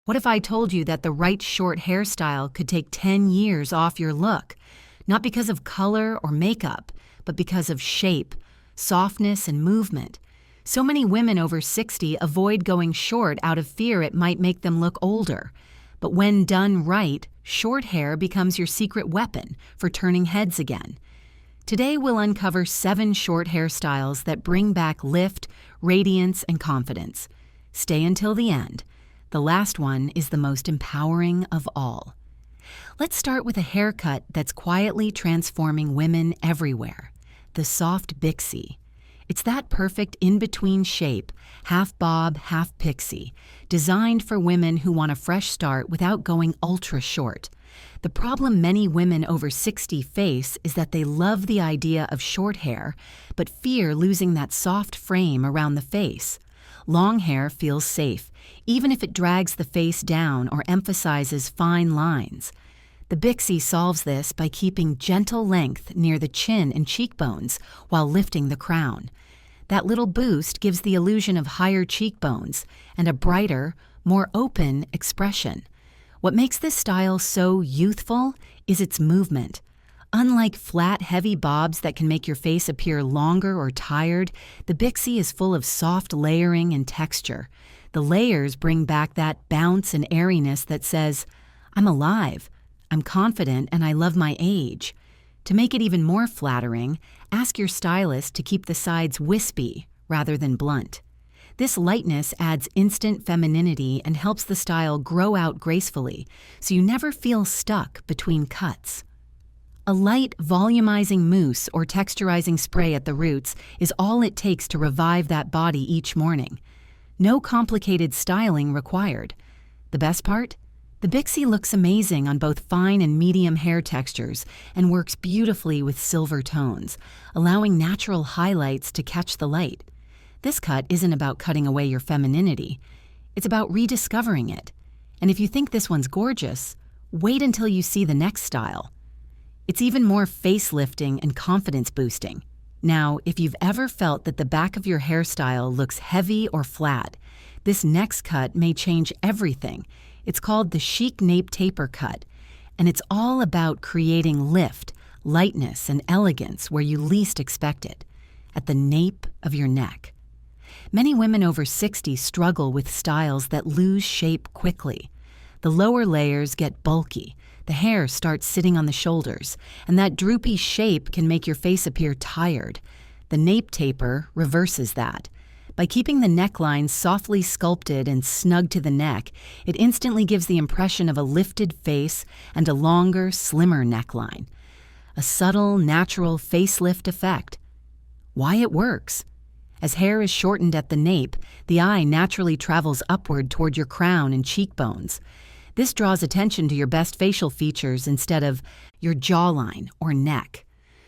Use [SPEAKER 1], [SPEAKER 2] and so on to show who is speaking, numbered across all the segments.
[SPEAKER 1] What if I told you that the right short hairstyle could take 10 years off your look? Not because of color or makeup, but because of shape, softness, and movement. So many women over 60 avoid going short out of fear it might make them look older. But when done right, short hair becomes your secret weapon for turning heads again. Today we'll uncover 7 short hairstyles that bring back lift, radiance, and confidence. Stay until the end. The last one is the most empowering of all. Let's start with a haircut that's quietly transforming women everywhere, the soft Bixie. It's that perfect in-between shape, half bob, half pixie, designed for women who want a fresh start without going ultra short. The problem many women over 60 face is that they love the idea of short hair, but fear losing that soft frame around the face. Long hair feels safe, even if it drags the face down or emphasizes fine lines. The Bixie solves this by keeping gentle length near the chin and cheekbones while lifting the crown. That little boost gives the illusion of higher cheekbones and a brighter, more open expression. What makes this style so youthful is its movement. Unlike flat, heavy bobs that can make your face appear longer or tired, the Bixie is full of soft layering and texture. The layers bring back that bounce and airiness that says, "I'm alive, I'm confident, and I love my age." To make it even more flattering, ask your stylist to keep the sides wispy rather than blunt. This lightness adds instant femininity and helps the style grow out gracefully, so you never feel stuck between cuts. A light, volumizing mousse or texturizing spray at the roots is all it takes to revive that body each morning. No complicated styling required. The best part? The Bixie looks amazing on both fine and medium hair textures and works beautifully with silver tones, allowing natural highlights to catch the light. This cut isn't about cutting away your femininity. It's about rediscovering it. And if you think this one's gorgeous, wait until you see the next style. It's even more facelifting and confidence-boosting. Now, if you've ever felt that the back of your hairstyle looks heavy or flat, this next cut may change everything. It's called the Chic Nape Taper Cut, and it's all about creating lift, lightness, and elegance where you least expect it, at the nape of your neck. Many women over 60 struggle with styles that lose shape quickly. The lower layers get bulky, the hair starts sitting on the shoulders, and that droopy shape can make your face appear tired. The nape taper reverses that. By keeping the neckline softly sculpted and snug to the neck, it instantly gives the impression of a lifted face and a longer, slimmer neckline. A subtle, natural facelift effect. Why it works? As hair is shortened at the nape, the eye naturally travels upward toward your crown and cheekbones. This draws attention to your best facial features instead of your jawline or neck.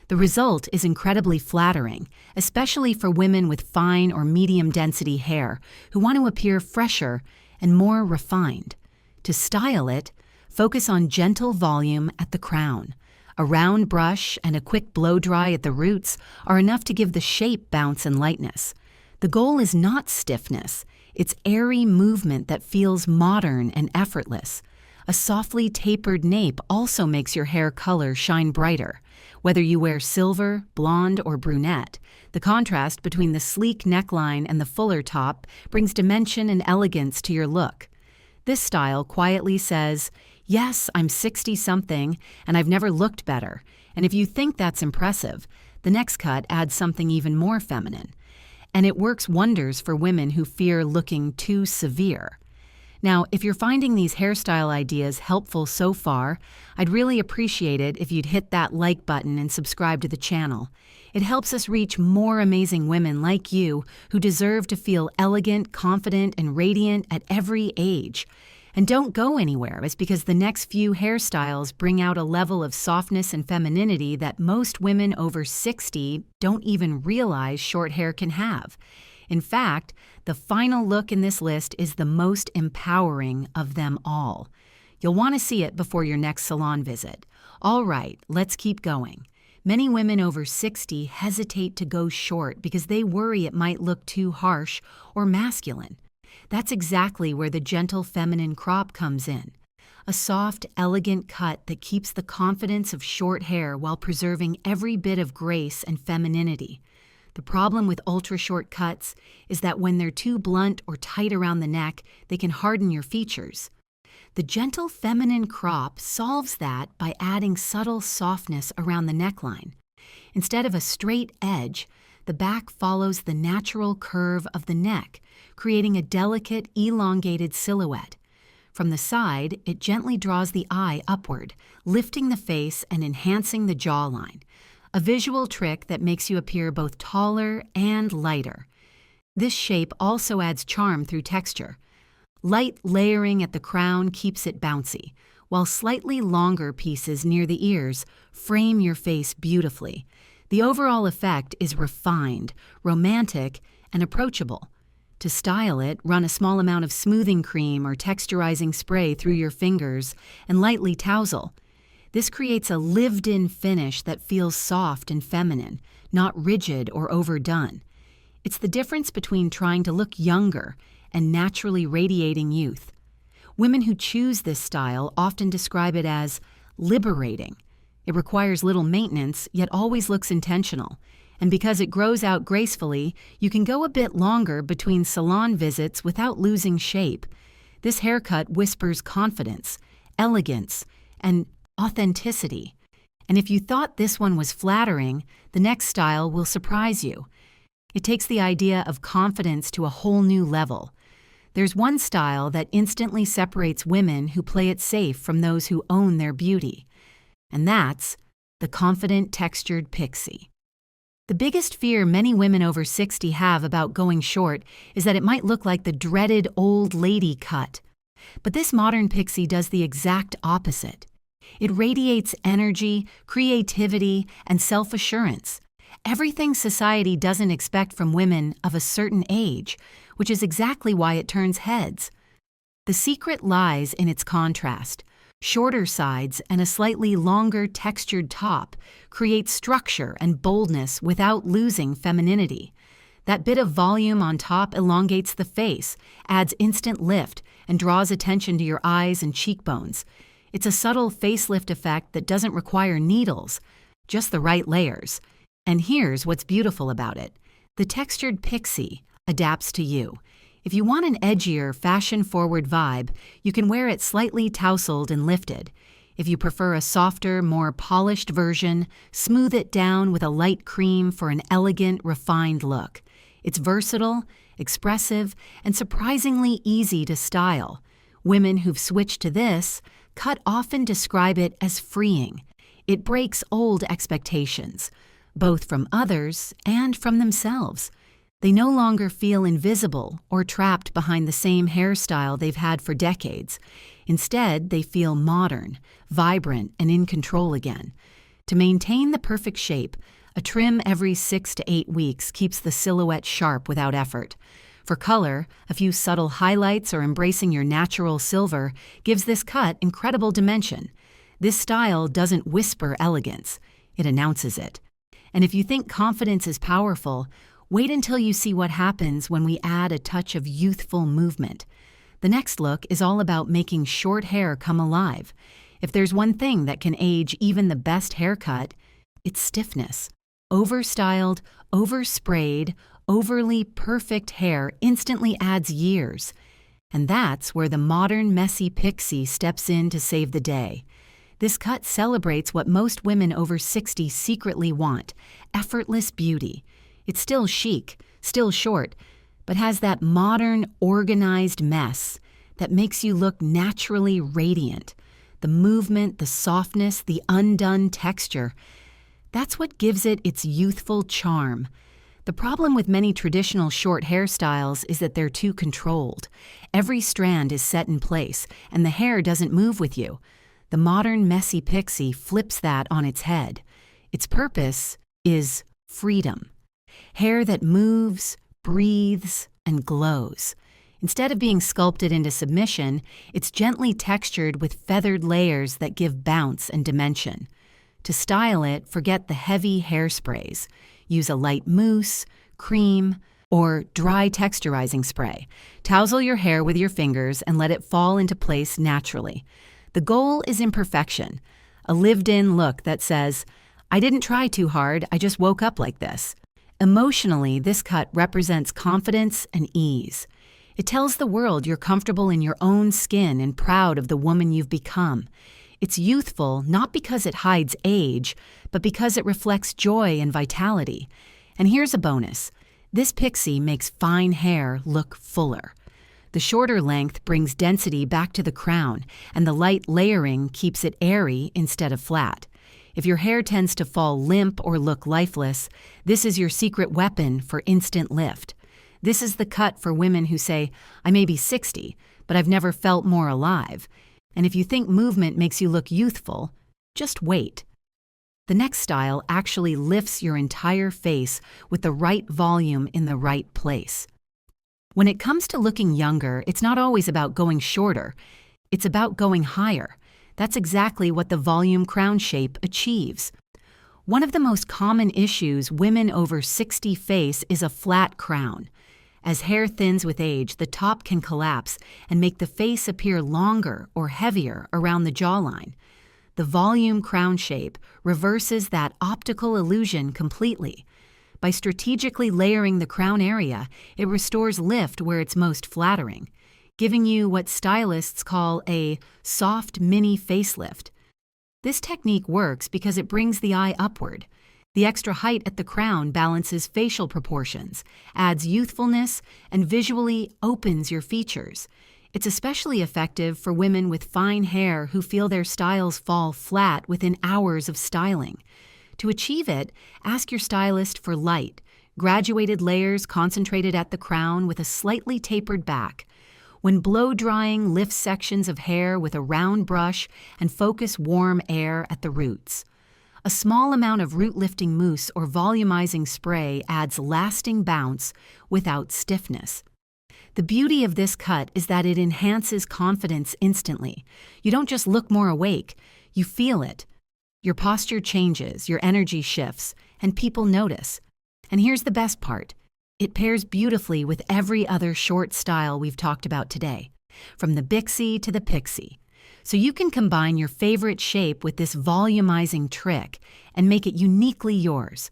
[SPEAKER 1] The result is incredibly flattering, especially for women with fine or medium density hair who want to appear fresher and more refined. To style it, focus on gentle volume at the crown. A round brush and a quick blow dry at the roots are enough to give the shape bounce and lightness. The goal is not stiffness. It's airy movement that feels modern and effortless. A softly tapered nape also makes your hair color shine brighter. Whether you wear silver, blonde, or brunette, the contrast between the sleek neckline and the fuller top brings dimension and elegance to your look. This style quietly says, "Yes, I'm 60-something, and I've never looked better." And if you think that's impressive, the next cut adds something even more feminine. And it works wonders for women who fear looking too severe. Now, if you're finding these hairstyle ideas helpful so far, I'd really appreciate it if you'd hit that like button and subscribe to the channel. It helps us reach more amazing women like you who deserve to feel elegant, confident, and radiant at every age. And don't go anywhere, as because the next few hairstyles bring out a level of softness and femininity that most women over 60 don't even realize short hair can have. In fact, the final look in this list is the most empowering of them all. You'll want to see it before your next salon visit. All right, let's keep going. Many women over 60 hesitate to go short because they worry it might look too harsh or masculine. That's exactly where the gentle feminine crop comes in. A soft, elegant cut that keeps the confidence of short hair while preserving every bit of grace and femininity. The problem with ultra-short cuts is that when they're too blunt or tight around the neck, they can harden your features. The gentle feminine crop solves that by adding subtle softness around the neckline. Instead of a straight edge, the back follows the natural curve of the neck, creating a delicate, elongated silhouette. From the side, it gently draws the eye upward, lifting the face and enhancing the jawline, a visual trick that makes you appear both taller and lighter. This shape also adds charm through texture. Light layering at the crown keeps it bouncy, while slightly longer pieces near the ears frame your face beautifully. The overall effect is refined, romantic, and approachable. To style it, run a small amount of smoothing cream or texturizing spray through your fingers and lightly tousle. This creates a lived-in finish that feels soft and feminine, not rigid or overdone. It's the difference between trying to look younger and naturally radiating youth. Women who choose this style often describe it as liberating. It requires little maintenance, yet always looks intentional. And because it grows out gracefully, you can go a bit longer between salon visits without losing shape. This haircut whispers confidence, elegance, and authenticity. And if you thought this one was flattering, the next style will surprise you. It takes the idea of confidence to a whole new level. There's one style that instantly separates women who play it safe from those who own their beauty. And that's the confident textured pixie. The biggest fear many women over 60 have about going short is that it might look like the dreaded old lady cut. But this modern pixie does the exact opposite. It radiates energy, creativity, and self-assurance. Everything society doesn't expect from women of a certain age, which is exactly why it turns heads. The secret lies in its contrast. Shorter sides and a slightly longer textured top create structure and boldness without losing femininity. That bit of volume on top elongates the face, adds instant lift, and draws attention to your eyes and cheekbones. It's a subtle facelift effect that doesn't require needles, just the right layers. And here's what's beautiful about it. The textured pixie adapts to you. If you want an edgier, fashion-forward vibe, you can wear it slightly tousled and lifted. If you prefer a softer, more polished version, smooth it down with a light cream for an elegant, refined look. It's versatile, expressive, and surprisingly easy to style. Women who've switched to this cut often describe it as freeing. It breaks old expectations, both from others and from themselves. They no longer feel invisible or trapped behind the same hairstyle they've had for decades. Instead, they feel modern, vibrant, and in control again. To maintain the perfect shape, a trim every 6 to 8 weeks keeps the silhouette sharp without effort. For color, a few subtle highlights or embracing your natural silver gives this cut incredible dimension. This style doesn't whisper elegance, it announces it. And if you think confidence is powerful, wait until you see what happens when we add a touch of youthful movement. The next look is all about making short hair come alive. If there's one thing that can age even the best haircut, it's stiffness. Overstyled, oversprayed, overly perfect hair instantly adds years. And that's where the modern messy pixie steps in to save the day. This cut celebrates what most women over 60 secretly want: effortless beauty. It's still chic, still short, but has that modern, organized mess that makes you look naturally radiant. The movement, the softness, the undone texture, that's what gives it its youthful charm. The problem with many traditional short hairstyles is that they're too controlled. Every strand is set in place, and the hair doesn't move with you. The modern messy pixie flips that on its head. Its purpose is freedom. Hair that moves, breathes, and glows. Instead of being sculpted into submission, it's gently textured with feathered layers that give bounce and dimension. To style it, forget the heavy hairsprays. Use a light mousse, cream, Or dry texturizing spray. Tousle your hair with your fingers and let it fall into place naturally. The goal is imperfection, a lived-in look that says, I didn't try too hard, I just woke up like this. Emotionally, this cut represents confidence and ease. It tells the world you're comfortable in your own skin and proud of the woman you've become. It's youthful not because it hides age, but because it reflects joy and vitality. And here's a bonus. This pixie makes fine hair look fuller. The shorter length brings density back to the crown, and the light layering keeps it airy instead of flat. If your hair tends to fall limp or look lifeless, this is your secret weapon for instant lift. This is the cut for women who say, I may be 60, but I've never felt more alive. And if you think movement makes you look youthful, just wait. The next style actually lifts your entire face with the right volume in the right place. When it comes to looking younger, it's not always about going shorter. It's about going higher. That's exactly what the volume crown shape achieves. One of the most common issues women over 60 face is a flat crown. As hair thins with age, the top can collapse and make the face appear longer or heavier around the jawline. The volume crown shape reverses that optical illusion completely. By strategically layering the crown area, it restores lift where it's most flattering, giving you what stylists call a soft mini facelift. This technique works because it brings the eye upward. The extra height at the crown balances facial proportions, adds youthfulness, and visually opens your features. It's especially effective for women with fine hair who feel their styles fall flat within hours of styling. To achieve it, ask your stylist for light, graduated layers concentrated at the crown with a slightly tapered back. When blow-drying, lift sections of hair with a round brush and focus warm air at the roots. A small amount of root-lifting mousse or volumizing spray adds lasting bounce without stiffness. The beauty of this cut is that it enhances confidence instantly. You don't just look more awake, you feel it. Your posture changes, your energy shifts, and people notice. And here's the best part. It pairs beautifully with every other short style we've talked about today, from the Bixie to the Pixie. So you can combine your favorite shape with this volumizing trick and make it uniquely yours.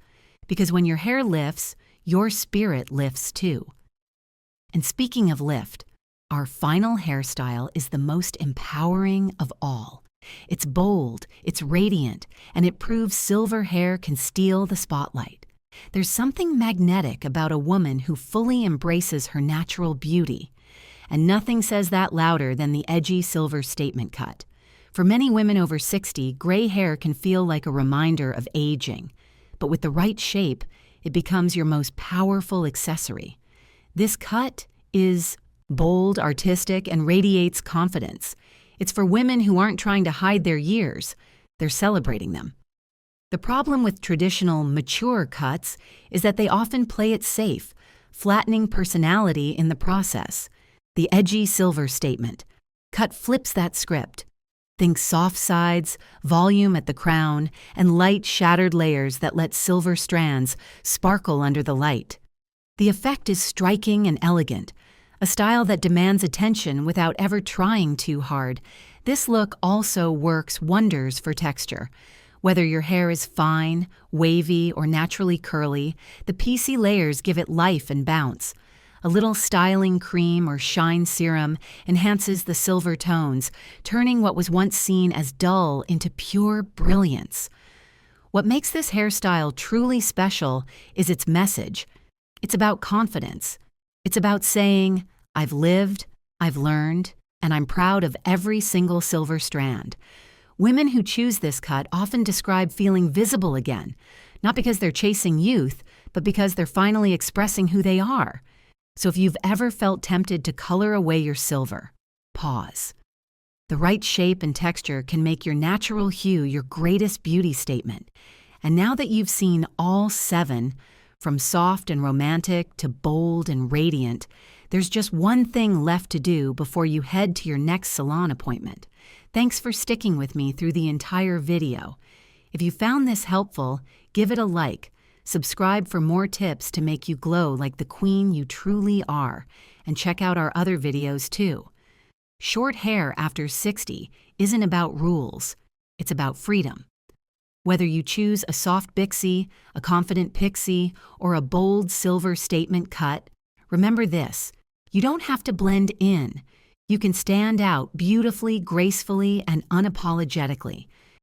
[SPEAKER 1] Because when your hair lifts, your spirit lifts too. And speaking of lift, our final hairstyle is the most empowering of all. It's bold, it's radiant, and it proves silver hair can steal the spotlight. There's something magnetic about a woman who fully embraces her natural beauty. And nothing says that louder than the edgy silver statement cut. For many women over 60, gray hair can feel like a reminder of aging. But with the right shape, it becomes your most powerful accessory. This cut is bold, artistic, and radiates confidence. It's for women who aren't trying to hide their years. They're celebrating them. The problem with traditional, mature cuts is that they often play it safe, flattening personality in the process. The edgy silver statement cut flips that script. Think soft sides, volume at the crown, and light shattered layers that let silver strands sparkle under the light. The effect is striking and elegant, a style that demands attention without ever trying too hard. This look also works wonders for texture. Whether your hair is fine, wavy, or naturally curly, the piecey layers give it life and bounce. A little styling cream or shine serum enhances the silver tones, turning what was once seen as dull into pure brilliance. What makes this hairstyle truly special is its message. It's about confidence. It's about saying, I've lived, I've learned, and I'm proud of every single silver strand. Women who choose this cut often describe feeling visible again, not because they're chasing youth, but because they're finally expressing who they are. So if you've ever felt tempted to color away your silver, pause. The right shape and texture can make your natural hue your greatest beauty statement. And now that you've seen all 7, from soft and romantic to bold and radiant, there's just one thing left to do before you head to your next salon appointment. Thanks for sticking with me through the entire video. If you found this helpful, give it a like, Subscribe for more tips to make you glow like the queen you truly are, and check out our other videos too. Short hair after 60 isn't about rules, it's about freedom. Whether you choose a soft bixie, a confident pixie, or a bold silver statement cut, remember this: you don't have to blend in. You can stand out beautifully, gracefully, and unapologetically.